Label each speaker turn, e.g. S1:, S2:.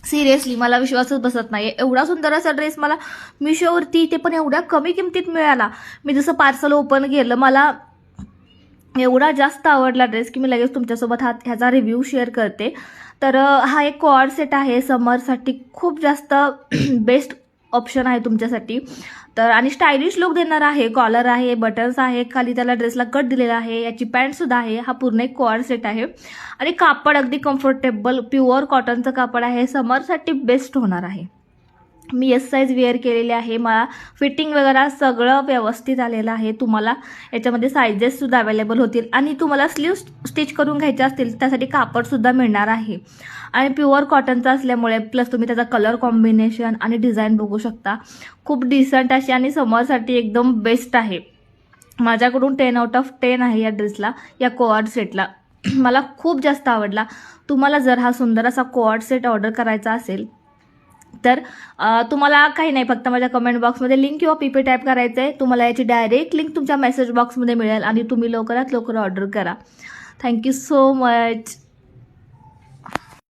S1: Seriously मला विश्वासच बसत नाही. एवढा सुंदर असा ड्रेस मला मिशोवरती, ते पण एवढ्या कमी किमतीत मिळाला. मी जसं पार्सल ओपन केलं, मला एवढा जास्त आवडला ड्रेस की मी लगेच तुमच्यासोबत ह्याचा रिव्ह्यू शेअर करते. तर हा एक कॉर्ड सेट आहे, समरसाठी खूप जास्त बेस्ट ऑप्शन आहे तुमच्यासाठी. तर आणि स्टायलिश लुक देणार आहे. कॉलर आहे, बटन्स आहे, खाली त्याला ड्रेसला कट दिलेला आहे, याची पॅन्टसुद्धा आहे. हा पूर्ण एक कॉर्ड सेट आहे आणि कापड अगदी कम्फर्टेबल प्युअर कॉटनचं कापड आहे. समरसाठी बेस्ट होणार आहे. मी एस साईज वेअर केलेले आहे. मला फिटिंग वगैरे सगळं व्यवस्थित आलेलं आहे. तुम्हाला याच्यामध्ये सायझेससुद्धा अवेलेबल होतील आणि तुम्हाला स्लीव्स स्टिच करून घ्यायचे असतील त्यासाठी कापडसुद्धा मिळणार आहे. आणि प्युअर कॉटनचा असल्यामुळे प्लस तुम्ही त्याचा कलर कॉम्बिनेशन आणि डिझाईन बघू शकता. खूप डिसेंट अशी आणि समरसाठी एकदम बेस्ट आहे. माझ्याकडून 10/10 आहे या ड्रेसला, या कोऑर्ड सेटला. मला खूप जास्त आवडला. तुम्हाला जर हा सुंदर असा कोऑर्ड सेट ऑर्डर करायचा असेल तर तुम्हाला काही नाही, फक्त माझ्या कमेंट बॉक्समध्ये लिंक किंवा पीपी टाईप करायचं आहे. तुम्हाला याची डायरेक्ट लिंक तुमच्या मेसेज बॉक्समध्ये मिळेल आणि तुम्ही लवकरात लवकर ऑर्डर करा. Thank you so much.